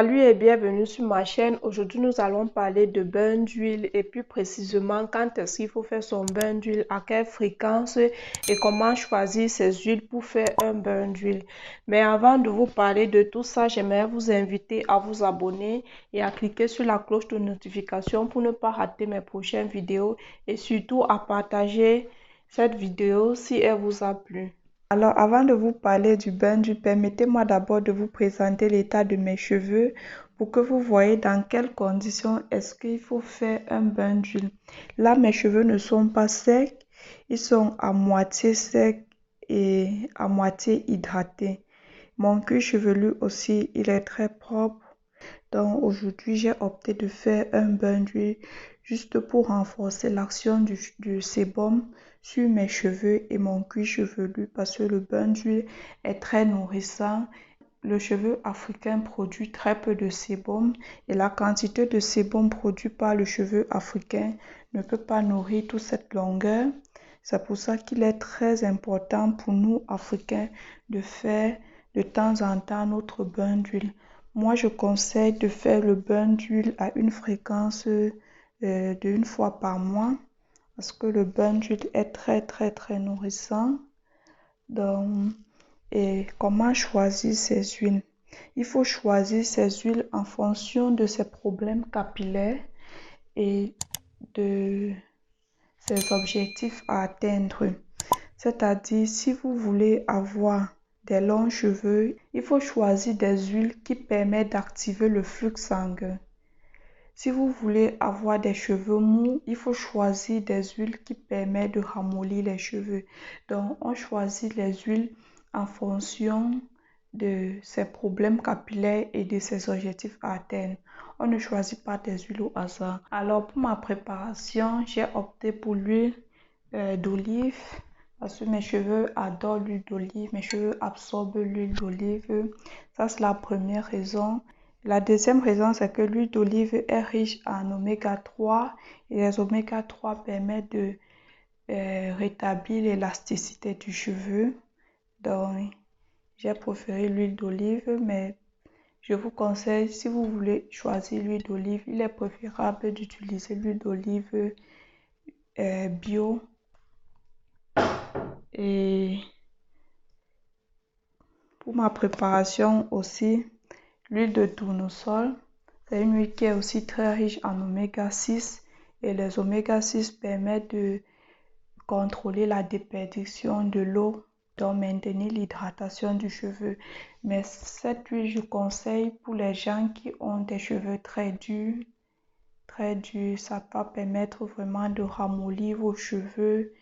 Salut et bienvenue sur ma chaîne. Aujourd'hui, nous allons parler de bain d'huile et plus précisément quand est-ce qu'il faut faire son bain d'huile, à quelle fréquence et comment choisir ses huiles pour faire un bain d'huile. Mais avant de vous parler de tout ça, j'aimerais vous inviter à vous abonner et à cliquer sur la cloche de notification pour ne pas rater mes prochaines vidéos et surtout à partager cette vidéo si elle vous a plu. Alors, avant de vous parler du bain d'huile, permettez-moi d'abord de vous présenter l'état de mes cheveux pour que vous voyez dans quelles conditions est-ce qu'il faut faire un bain d'huile. Là, mes cheveux ne sont pas secs, ils sont à moitié secs et à moitié hydratés. Mon cuir chevelu aussi, il est très propre. Donc aujourd'hui, j'ai opté de faire un bain d'huile juste pour renforcer l'action du sébum sur mes cheveux et mon cuir chevelu parce que le bain d'huile est très nourrissant. Le cheveu africain produit très peu de sébum et la quantité de sébum produit par le cheveu africain ne peut pas nourrir toute cette longueur. C'est pour ça qu'il est très important pour nous, Africains, de faire de temps en temps notre bain d'huile. Moi, je conseille de faire le bain d'huile à une fréquence d'une fois par mois parce que le bain d'huile est très nourrissant. Donc, et comment choisir ces huiles? Il faut choisir ces huiles en fonction de ses problèmes capillaires et de ses objectifs à atteindre. C'est-à-dire, si vous voulez avoir des longs cheveux, il faut choisir des huiles qui permettent d'activer le flux sanguin. Si vous voulez avoir des cheveux mous, il faut choisir des huiles qui permettent de ramollir les cheveux. Donc, on choisit les huiles en fonction de ses problèmes capillaires et de ses objectifs à atteindre. On ne choisit pas des huiles au hasard. Alors, pour ma préparation, j'ai opté pour l'huile d'olive parce que mes cheveux adorent l'huile d'olive. Mes cheveux absorbent l'huile d'olive. Ça, c'est la première raison. La deuxième raison, c'est que l'huile d'olive est riche en oméga 3 et les oméga 3 permettent de rétablir l'élasticité du cheveu. Donc, j'ai préféré l'huile d'olive, mais je vous conseille, si vous voulez choisir l'huile d'olive, il est préférable d'utiliser l'huile d'olive bio. Et pour ma préparation aussi, l'huile de tournesol, c'est une huile qui est aussi très riche en oméga 6 et les oméga 6 permettent de contrôler la déperdition de l'eau, donc maintenir l'hydratation du cheveu. Mais cette huile, je conseille pour les gens qui ont des cheveux très durs, ça va permettre vraiment de ramollir vos cheveux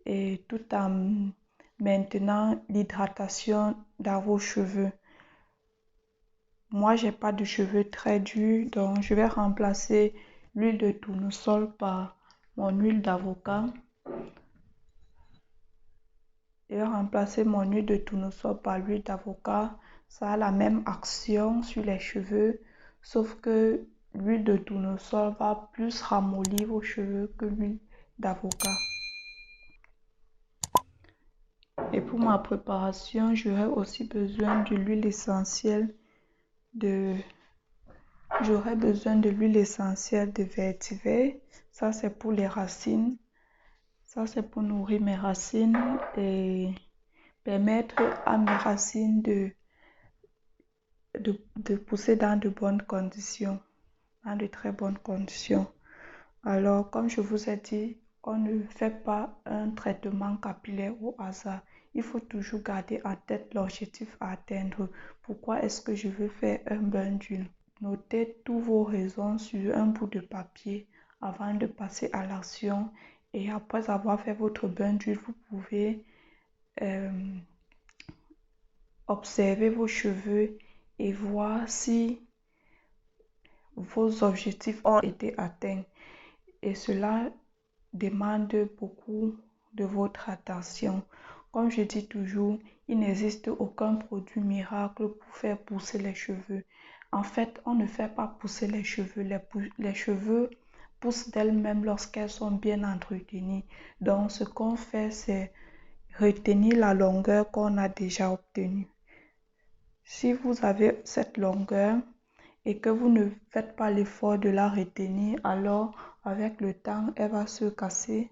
et tout en maintenant l'hydratation dans vos cheveux. Moi, j'ai pas de cheveux très durs, donc je vais remplacer l'huile de tournesol par mon huile d'avocat. Je vais remplacer mon huile de tournesol par l'huile d'avocat. Ça a la même action sur les cheveux, sauf que l'huile de tournesol va plus ramollir vos cheveux que l'huile d'avocat. Et pour ma préparation, j'aurai aussi besoin de l'huile essentielle de vétiver. Ça, c'est pour les racines. Ça, c'est pour nourrir mes racines et permettre à mes racines de pousser dans de bonnes conditions, dans de très bonnes conditions. Alors, comme je vous ai dit, on ne fait pas un traitement capillaire au hasard. Il faut toujours garder en tête l'objectif à atteindre. Pourquoi est-ce que je veux faire un bain d'huile? Notez tous vos raisons sur un bout de papier avant de passer à l'action. Et après avoir fait votre bain d'huile, vous pouvez observer vos cheveux et voir si vos objectifs ont été atteints. Et cela demande beaucoup de votre attention. Comme je dis toujours, il n'existe aucun produit miracle pour faire pousser les cheveux. En fait, on ne fait pas pousser les cheveux. Les cheveux poussent d'elles-mêmes lorsqu'elles sont bien entretenues. Donc, ce qu'on fait, c'est retenir la longueur qu'on a déjà obtenue. Si vous avez cette longueur et que vous ne faites pas l'effort de la retenir, alors avec le temps, elle va se casser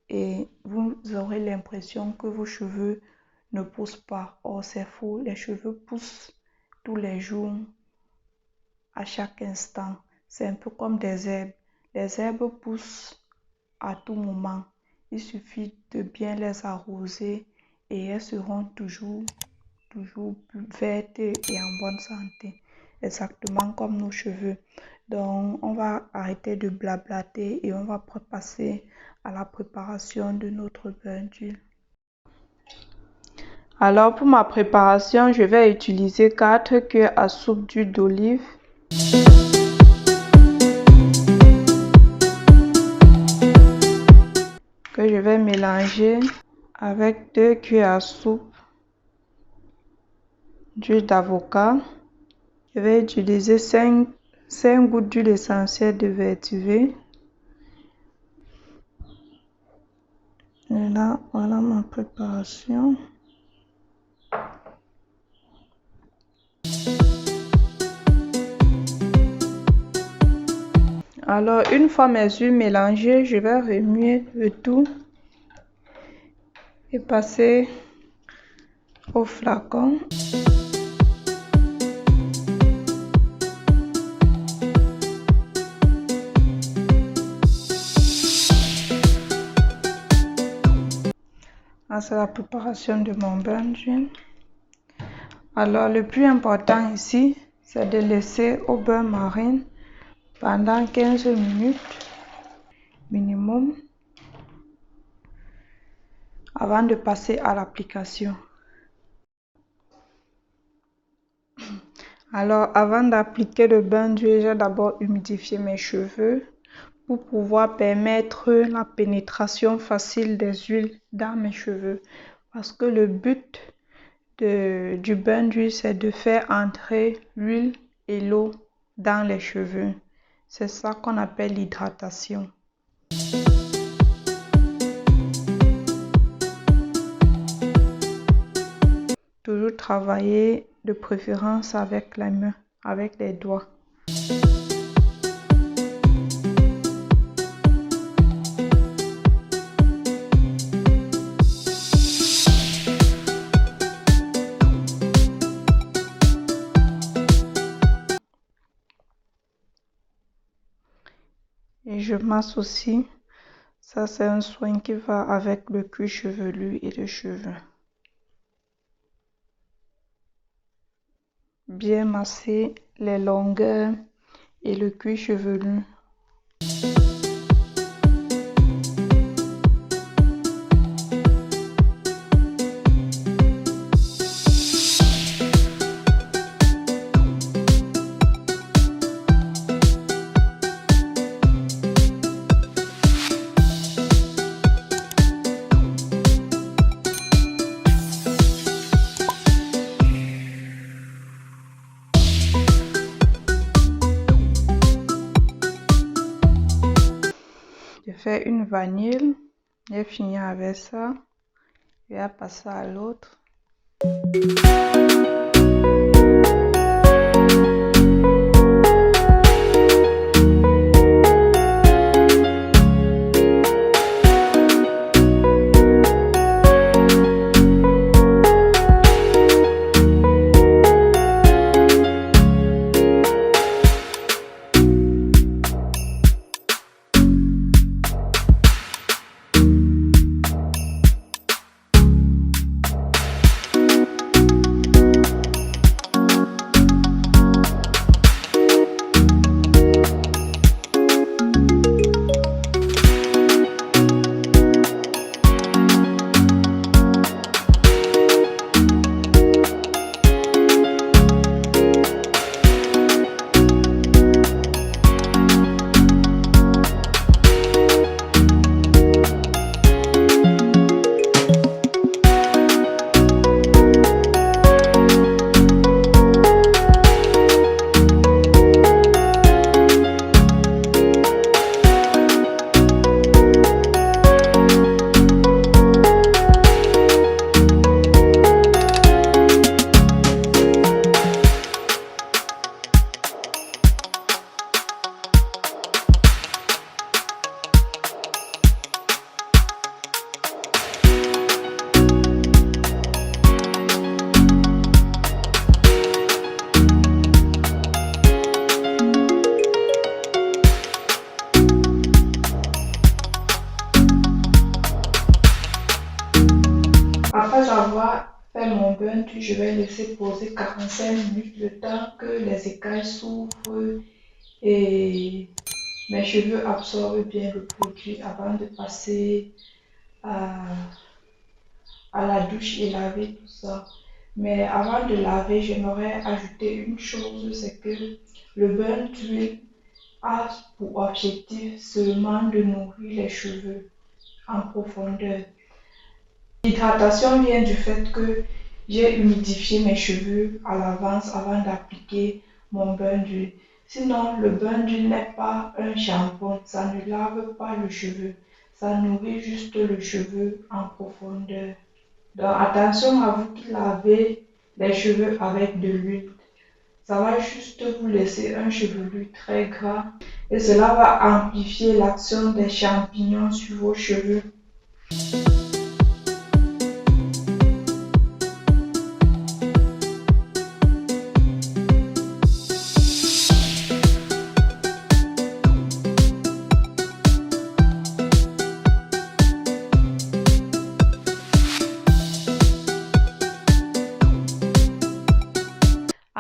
et vous aurez l'impression que vos cheveux ne poussent pas. Or, c'est faux, les cheveux poussent tous les jours, à chaque instant. C'est un peu comme des herbes. Les herbes poussent à tout moment. Il suffit de bien les arroser et elles seront toujours vertes et en bonne santé. Exactement comme nos cheveux. Donc, on va arrêter de blablater et on va passer à la préparation de notre bain d'huile. Alors, pour ma préparation, je vais utiliser 4 cuillères à soupe d'huile d'olive. Que je vais mélanger avec 2 cuillères à soupe d'huile d'avocat. Je vais utiliser 5 gouttes d'huile essentielle de vétiver. Et là, voilà ma préparation. Alors, une fois mes huiles mélangées, je vais remuer le tout et passer au flacon. C'est la préparation de mon bain d'huile. Alors, le plus important ici, c'est de laisser au beurre marine pendant 15 minutes minimum avant de passer à l'application. Alors, avant d'appliquer le bain d'huile, j'ai d'abord humidifié mes cheveux pour pouvoir permettre la pénétration facile des huiles dans mes cheveux. Parce que le but du bain d'huile, c'est de faire entrer l'huile et l'eau dans les cheveux. C'est ça qu'on appelle l'hydratation. Toujours travailler de préférence avec les mains, avec les doigts. Et je masse aussi. Ça, c'est un soin qui va avec le cuir chevelu et les cheveux. Bien masser les longueurs et le cuir chevelu. Je fais une vanille, j'ai fini avec ça, je vais passer à l'autre. mon bain d'huile, je vais laisser poser 45 minutes le temps que les écailles s'ouvrent et mes cheveux absorbent bien le produit avant de passer à, à la douche et laver tout ça. Mais avant de laver, j'aimerais ajouter une chose, c'est que le bain d'huile a pour objectif seulement de nourrir les cheveux en profondeur. L'hydratation vient du fait que j'ai humidifié mes cheveux à l'avance avant d'appliquer mon bain d'huile. Sinon, le bain d'huile n'est pas un shampoing, ça ne lave pas le cheveu, ça nourrit juste le cheveu en profondeur. Donc attention à vous qui lavez les cheveux avec de l'huile. Ça va juste vous laisser un chevelu très gras et cela va amplifier l'action des champignons sur vos cheveux.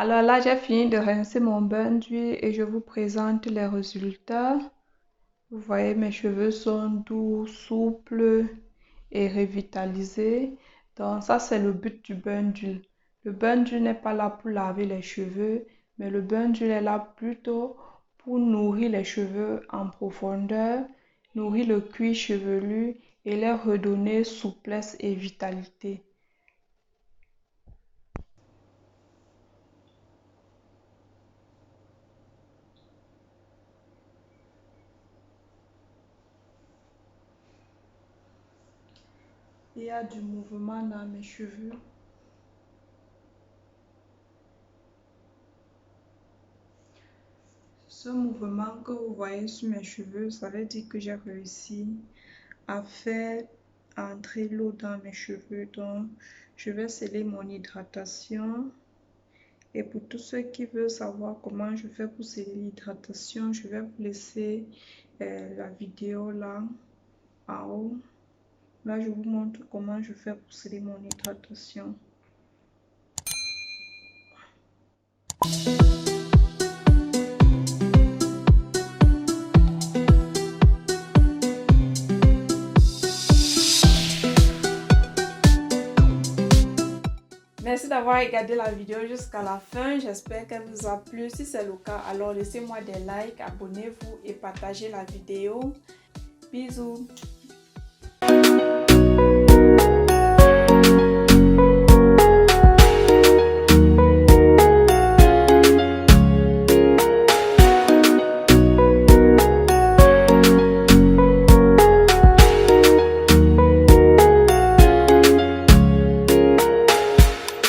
Alors là, j'ai fini de rincer mon bain d'huile et je vous présente les résultats. Vous voyez, mes cheveux sont doux, souples et revitalisés. Donc ça, c'est le but du bain d'huile. Le bain d'huile n'est pas là pour laver les cheveux, mais le bain d'huile est là plutôt pour nourrir les cheveux en profondeur, nourrir le cuir chevelu et leur redonner souplesse et vitalité. Il y a du mouvement dans mes cheveux. Ce mouvement que vous voyez sur mes cheveux, ça veut dire que j'ai réussi à faire entrer l'eau dans mes cheveux. Donc, je vais sceller mon hydratation. Et pour tous ceux qui veulent savoir comment je fais pour sceller l'hydratation, je vais vous laisser la vidéo là en haut. Là, je vous montre comment je fais pour sceller mon hydratation. Merci d'avoir regardé la vidéo jusqu'à la fin. J'espère qu'elle vous a plu. Si c'est le cas, alors laissez-moi des likes, abonnez-vous et partagez la vidéo. Bisous.